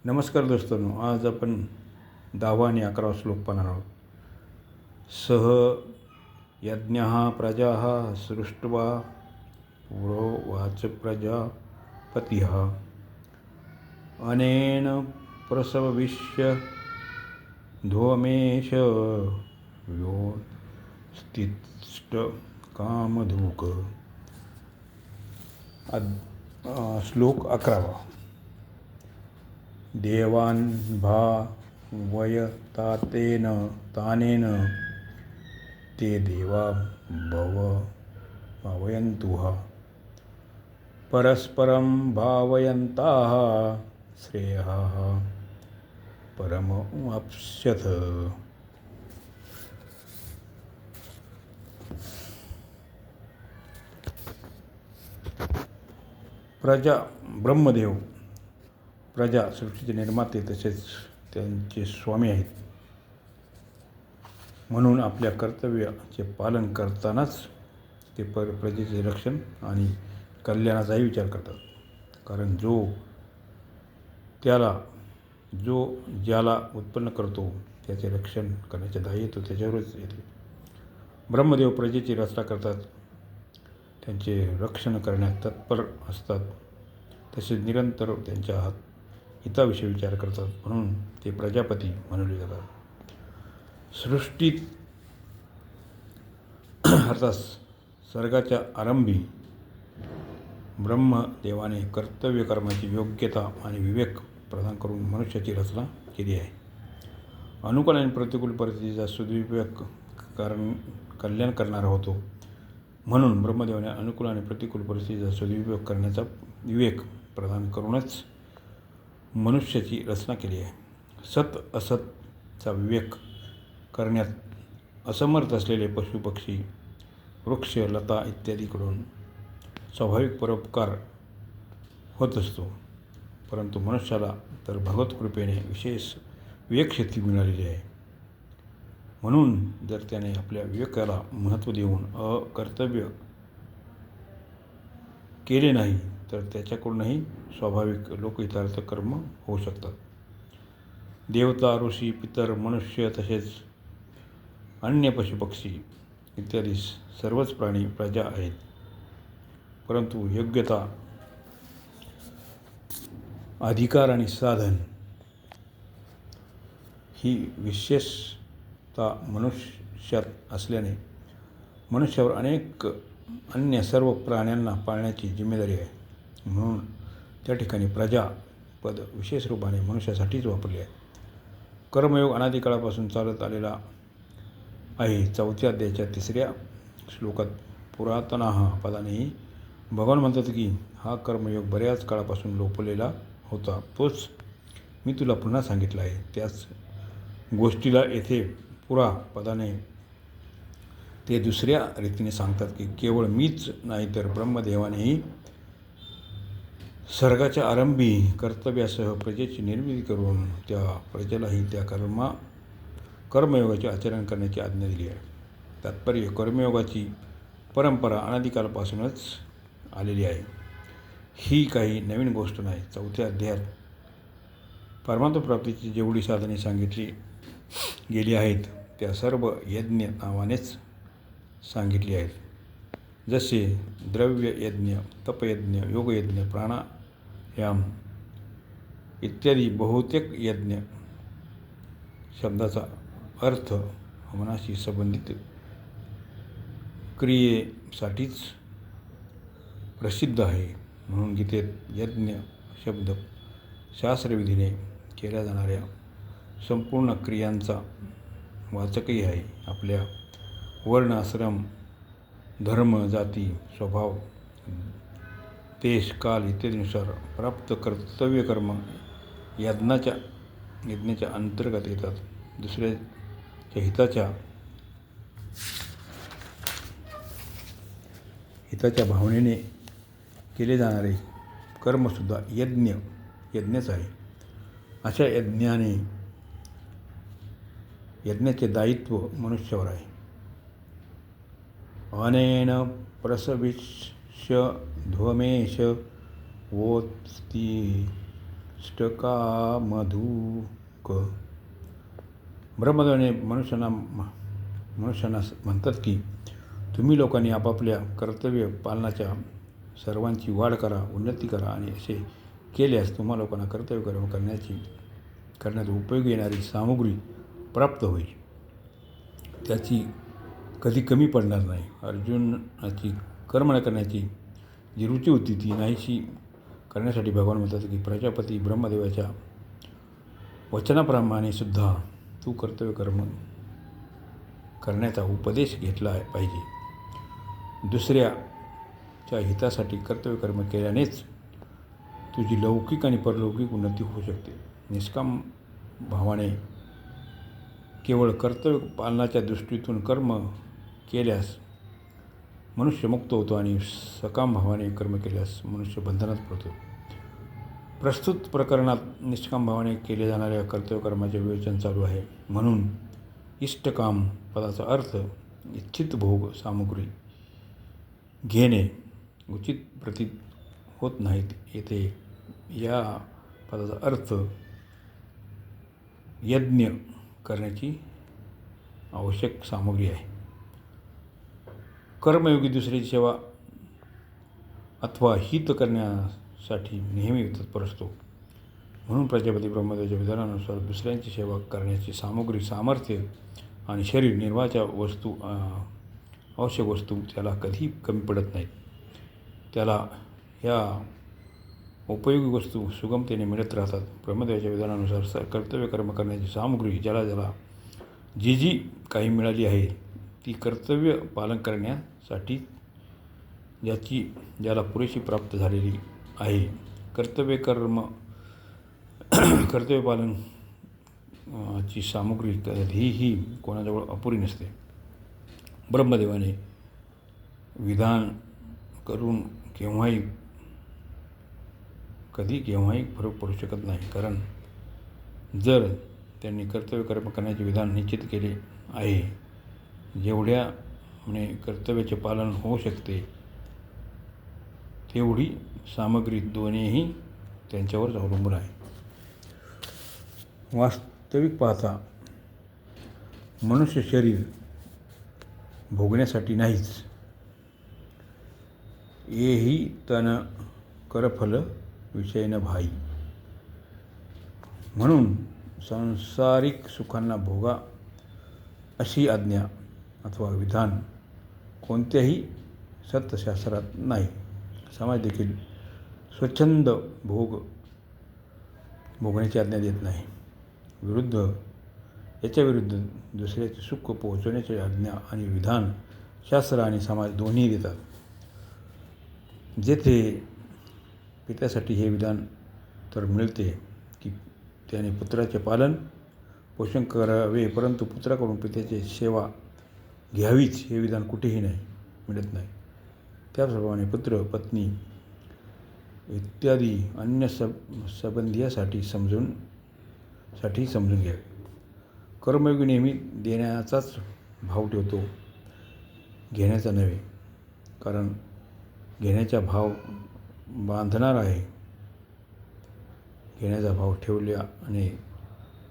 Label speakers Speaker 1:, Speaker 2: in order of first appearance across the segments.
Speaker 1: नमस्कार दोस्तांनो, आज आपण 10वा आणि 11वा श्लोक पाहणार आहोत. सह यज्ञः प्रजाः सृष्ट्वा पुरोवाच प्रजापतिः अनेन प्रसविष्य ध्वमेश योस्तिष्ठ कामधूक. श्लोक 11वा. देवान् भावयतातेन तानेन ते देवा भावयन्तुः परस्परं भावयन्ताः श्रेयः परमवाप्स्यथ. प्रजा ब्रह्मदेव, प्रजा सृष्टीचे निर्माते तसेच त्यांचे स्वामी आहेत. म्हणून आपल्या कर्तव्याचे पालन करतानाच ते प्रजेचे रक्षण आणि कल्याणाचाही विचार करतात. कारण ज्याला उत्पन्न करतो त्याचे रक्षण करण्याचे दायित्व त्याच्यावरच येते. ब्रह्मदेव प्रजेची रचना करतात, त्यांचे रक्षण करण्यात तत्पर असतात, तसेच निरंतर त्यांच्या हिताविषयी विचार करतात. म्हणून ते प्रजापती म्हणले जातात. सृष्टीत अर्थात सर्गाच्या आरंभी ब्रह्मदेवाने कर्तव्य कर्माची योग्यता आणि विवेक प्रदान करून मनुष्याची रचना केली आहे. अनुकूल आणि प्रतिकूल परिस्थितीचा सदुपयोग कल्याण करणारा होतो. म्हणून ब्रह्मदेवाने अनुकूल आणि प्रतिकूल परिस्थितीचा सदुपयोग करण्याचा विवेक प्रदान करूनच मनुष्याची रचना केली आहे. सत असतचा विवेक करण्यात असमर्थ असलेले पशु पक्षी, वृक्ष, लता इत्यादीकडून स्वाभाविक परोपकार होत असतो. परंतु मनुष्याला तर भगवत कृपेने विशेष विवेकशक्ती मिळालेली आहे. म्हणून जर त्याने आपल्या विवेकाला महत्त्व देऊन अकर्तव्य केले नाही तर त्याच्याकडूनही स्वाभाविक लोकहितार्थ कर्म होऊ शकतात. देवता, ऋषी, पितर, मनुष्य तसेच अन्य पशुपक्षी इत्यादी सर्वच प्राणी प्रजा आहेत. परंतु योग्यता, अधिकार आणि साधन ही विशेषता मनुष्यात असल्याने मनुष्यावर अनेक अन्य सर्व प्राण्यांना पाळण्याची जिम्मेदारी आहे. म्हणून त्या ठिकाणी प्रजा पद विशेष रूपाने मनुष्यासाठीच वापरले आहे. कर्मयोग अनादी काळापासून चालत आलेला आहे. 4व्या अध्यायाच्या 3ऱ्या श्लोकात पुरातनः पदानेही भगवान म्हणतात की हा कर्मयोग बऱ्याच काळापासून लोपलेला होता, तोच मी तुला पुन्हा सांगितला आहे. त्याच गोष्टीला येथे पुरा पदाने ते दुसऱ्या रीतीने सांगतात की केवळ मीच नाही तर ब्रह्मदेवानेही सर्गाच्या आरंभी कर्तव्यासह प्रजेची निर्मिती करून त्या प्रजेलाही त्या कर्मयोगाचे आचरण करण्याची आज्ञा दिली आहे. तात्पर्य, कर्मयोगाची परंपरा अनादिकालापासूनच आलेली आहे. ही काही नवीन गोष्ट नाही. 4थ्या अध्यायात परमात्मप्राप्तीची जेवढी साधने सांगितली गेली आहेत त्या सर्व यज्ञ नावानेच सांगितली आहेत. जसे द्रव्य यज्ञ, तपयज्ञ, योगयज्ञ, प्राणायाम इत्यादी बहुतेक यज्ञ शब्दाचा अर्थ हवनाशी संबंधित क्रियेसाठीच प्रसिद्ध आहे. म्हणून गीतेत यज्ञ शब्द शास्त्रविधीने केल्या जाणाऱ्या संपूर्ण क्रियांचा वाचकही आहे. आपल्या वर्ण, आश्रम, धर्म, जाती, स्वभाव, देश, काल इत्यादीनुसार प्राप्त कर्तव्य कर्म यज्ञाच्या अंतर्गत येतात. दुसऱ्याच्या हिताच्या भावनेने केले जाणारे कर्मसुद्धा यज्ञच आहे. अशा यज्ञाचे दायित्व मनुष्यावर आहे. अनेन प्रसविष्य ध्वमेश वोत्स्ति इष्टकामधुक. ब्रह्मदेवाने मनुष्यांना म्हणतात की तुम्ही लोकांनी आपापल्या कर्तव्य पालनाच्या सर्वांची वाढ करा, उन्नती करा आणि असे केल्यास तुम्हा लोकांना कर्तव्य कर्म करण्यात उपयोगी येणारी सामुग्री प्राप्त होईल. त्याची कधी कमी पडणार नाही. अर्जुनाची कर्म न करण्याची जी रुची होती ती नाहीशी करण्यासाठी भगवान म्हणतात की प्रजापती ब्रह्मदेवाच्या वचनाप्रमाणे सुद्धा तू कर्तव्य कर्म करण्याचा उपदेश घेतला पाहिजे. दुसऱ्याच्या हितासाठी कर्तव्य कर्म केल्यानेच तुझी लौकिक आणि परलौकिक उन्नती होऊ शकते. निष्काम भावाने केवळ कर्तव्य पालनाच्या दृष्टीतून कर्म केल्यास मनुष्य मुक्त होतो आणि सकाम भावाने कर्म केल्यास मनुष्य बंधनात पडतो. प्रस्तुत प्रकरणात निष्काम भावाने केले जाणाऱ्या कर्तव्य कर्माचे विवेचन चालू आहे. म्हणून इष्टकाम पदाचा अर्थ इच्छित भोग सामुग्री घेणे उचित प्रतीत होत नाहीत. येथे या पदाचा अर्थ यज्ञ करण्याची आवश्यक सामग्री आहे. कर्मयोगी दुसऱ्याची सेवा अथवा हित करण्यासाठी नेहमी तत्पर असतो. म्हणून प्रजापती ब्रह्मदेवाच्या विधानानुसार दुसऱ्यांची सेवा करण्याची सामुग्री, सामर्थ्य आणि शरीर निर्वाहाच्या आवश्यक वस्तू त्याला कधी कमी पडत नाहीत. त्याला ह्या उपयोगी वस्तू सुगमतेने मिळत राहतात. ब्रह्मदेवाच्या विधानानुसार कर्तव्य कर्म करण्याची सामुग्री ज्याला जी काही मिळाली आहे ती कर्तव्य पालन करण्यासाठी ज्याला पुरेशी प्राप्त झालेली आहे. कर्तव्य पालन ची सामुग्री कधीही कोणाजवळ अपुरी नसते. ब्रह्मदेवाने विधान करून केव्हाही फरक पडू शकत नाही. कारण जर त्यांनी कर्तव्य कर्म करण्याचे विधान निश्चित केले आहे, जेवढ्याने कर्तव्याचे पालन होऊ शकते तेवढी सामग्री दोन्हीही त्यांच्यावरच अवलंबून आहे. वास्तविक पाहता मनुष्य शरीर भोगण्यासाठी नाहीच. येही तन करफल विषय न भाई. म्हणून सांसारिक सुखांना भोगा अशी आज्ञा अथवा विधान कोणत्याही सत्यशास्त्रात नाही. समाज देखील स्वच्छंद भोगण्याची आज्ञा देत नाही. याच्या विरुद्ध दुसऱ्याचे सुख पोहोचवण्याची आज्ञा आणि विधान शास्त्र आणि समाज दोन्ही देतात. जेथे पित्यासाठी हे विधान तर मिळते की त्याने पुत्राचे पालन पोषण करावे, परंतु पुत्राकडून पित्याची सेवा घ्यावीच हे विधान कुठेही मिळत नाही. त्याचप्रमाणे पुत्र, पत्नी इत्यादी अन्य संबंधियासाठी समजून घ्यावे. कर्मयोगी नेहमी देण्याचाच भाव ठेवतो, घेण्याचा नव्हे. कारण घेण्याचा भाव बांधणार आहे. घेण्याचा भाव ठेवल्याने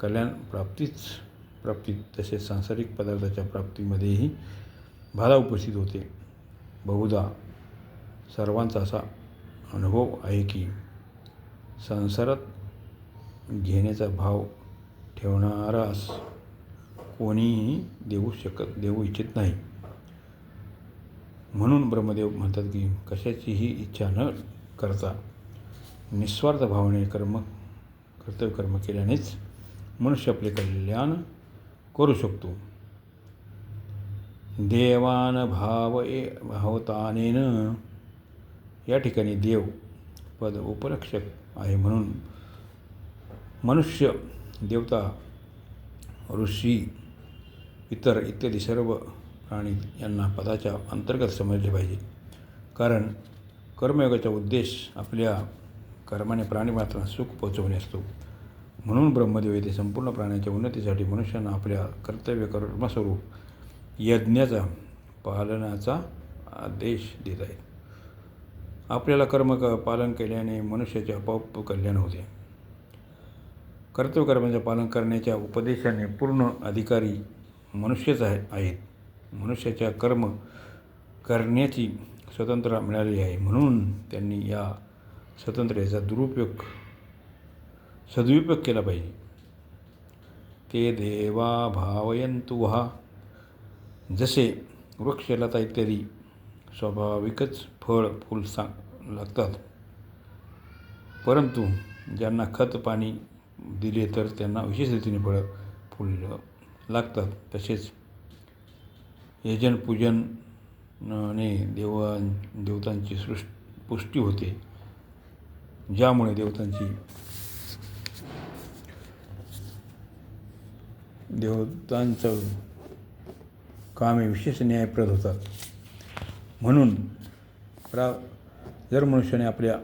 Speaker 1: कल्याण प्राप्तीत तसेच सांसारिक पदार्थाच्या प्राप्तीमध्येही बाधा उपस्थित होते. बहुधा सर्वांचा असा अनुभव आहे की संसारात घेण्याचा भाव ठेवणारास कोणीही देऊ इच्छित नाही. म्हणून ब्रह्मदेव म्हणतात की कशाचीही इच्छा न करता निस्वार्थ भावने कर्तव्य कर्म केल्यानेच मनुष्य आपले कल्याण करू शकतो. देवान भावतानेन या ठिकाणी देव पद उपलक्षक आहे. म्हणून मनुष्य, देवता, ऋषी, इतर इत्यादी सर्व प्राणी यांना पदाच्या अंतर्गत समजले पाहिजे. कारण कर्मयोगाचा उद्देश आपल्या कर्माने प्राणीमात्रांना सुख पोहोचवणे असतो. म्हणून ब्रह्मदेव येथे संपूर्ण प्राण्याच्या उन्नतीसाठी मनुष्यांना आपल्या कर्तव्य कर्मस्वरूप यज्ञाचा पालनाचा आदेश देत आहेत. आपल्याला कर्म पालन केल्याने मनुष्याचे आपोआप कल्याण होते. कर्तव्यकर्माचे पालन करण्याच्या उपदेशाने पूर्ण अधिकारी मनुष्यच आहेत. मनुष्याच्या कर्म करण्याची स्वतंत्रता मिळाली आहे, म्हणून त्यांनी या स्वतंत्रतेचा सदुपयोग केला पाहिजे. ते देवा भावयन्तु वहा. जसे वृक्षलता इत्यादी स्वाभाविकच फळ फूल लागतात, परंतु ज्यांना खत पाणी दिले तर त्यांना विशेष रीतीने फळं फूल लागतात. तसेच यजन पूजनाने देवतांची पुष्टी होते, ज्यामुळे देवतांचं कामे विशेष न्यायप्रद होतात. म्हणून जर मनुष्याने आपल्या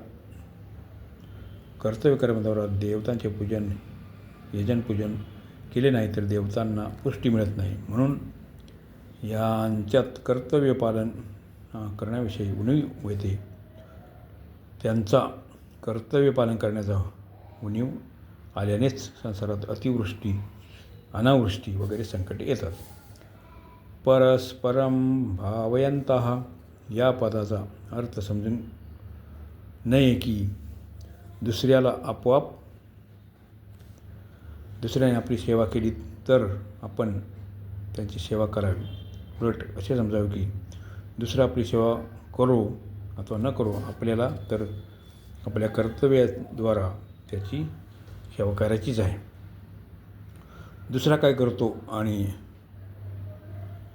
Speaker 1: कर्तव्यकर्माद्वारा देवतांचे यजन पूजन केले नाही तर देवतांना पुष्टी मिळत नाही. म्हणून यांच्यात कर्तव्य पालन करण्याविषयी उणीव येते. त्यांचा कर्तव्य पालन करण्याचा उणीव आल्यानेच संसारात अतिवृष्टी, अनावृष्टी वगैरे संकटे येतात. परस्परं भावयन्तः या पदाचा अर्थ समजून नये की दुसऱ्याने आपली सेवा केली तर आपण त्यांची सेवा करावी. उलट असे समजावे की दुसरा आपली सेवा करो अथवा न करो, आपल्याला तर आपल्या कर्तव्याद्वारा त्याची सेवा करायचीच आहे. दुसरा काय करतो आणि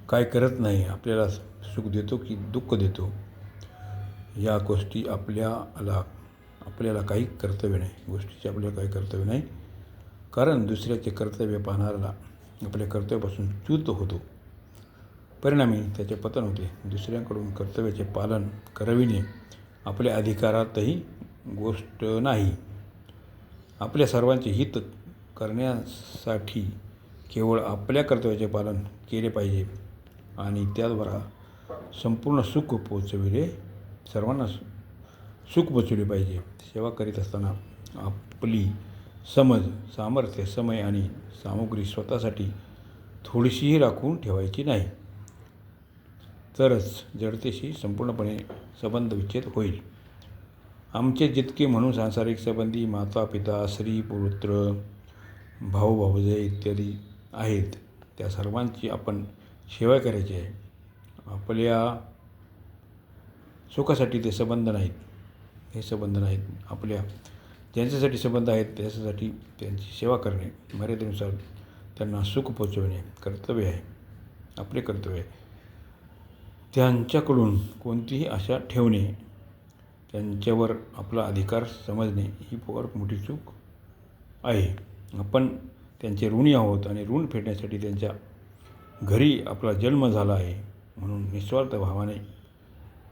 Speaker 1: काय करत नाही, आपल्याला सुख देतो की दुःख देतो, या गोष्टी आपल्याला काही कर्तव्य नाही. कारण दुसऱ्याचे कर्तव्य पाहणाऱ्याला आपल्या कर्तव्यापासून च्युत होतो, परिणामी त्याचे पतन होते. दुसऱ्यांकडून कर्तव्याचे पालन करविणे आपल्या अधिकारातही गोष्ट नाही. आपल्या सर्वांचे हित करण्यासाठी केवळ आपल्या कर्तव्याचे पालन केले पाहिजे आणि त्याद्वारा सर्वांना सुख पोचवले पाहिजे. सेवा करीत असताना आपली समज, सामर्थ्य, समय आणि सामुग्री स्वतःसाठी थोडीशीही राखून ठेवायची नाही, तरच जडतेशी संपूर्णपणे संबंध विच्छेद होईल. आमचे जितके म्हणून सांसारिक संबंधी माता पिता, स्त्री पुत्र, भाऊ भावजे इत्यादी आहेत, त्या सर्वांची आपण सेवा करायची आहे. आपल्या सुखासाठी हे संबंध नाहीत. आपल्या ज्यांच्यासाठी संबंध आहेत त्याच्यासाठी त्यांची सेवा करणे, मर्यादेनुसार त्यांना सुख पोचवणे आपले कर्तव्य आहे. त्यांच्याकडून कोणतीही आशा ठेवणे, त्यांच्यावर आपला अधिकार समजणे ही फार मोठी चूक आहे. आपण त्यांचे ऋणी आहोत आणि ऋण फेडण्यासाठी त्यांच्या घरी आपला जन्म झाला आहे, म्हणून निस्वार्थ भावाने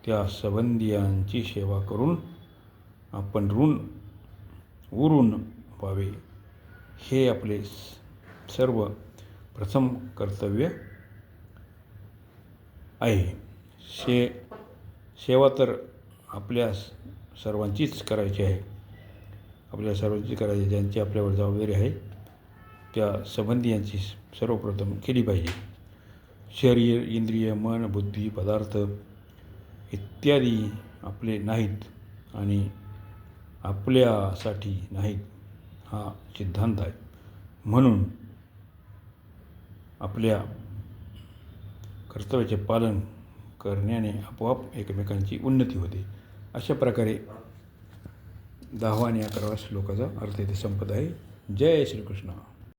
Speaker 1: त्या संबंधियांची सेवा करून आपण ऋण व्हावे, हे आपले प्रथम कर्तव्य आहे. सेवा तर आपल्या सर्वांचीच करायची आहे. ज्यांची आपल्यावर जबाबदारी आहे त्या संबंधियांची सर्वप्रथम केली पाहिजे. शरीर, इंद्रिय, मन, बुद्धी, पदार्थ इत्यादी आपले नाहीत आणि आपल्यासाठी नाहीत, हा सिद्धांत आहे. म्हणून आपल्या कर्तव्याचे पालन करण्याने आपोआप एकमेकांची उन्नती होते. अशा प्रकारे 10वा आणि 11वा श्लोकाचा अर्थ इथे संपत आहे. जय श्रीकृष्ण.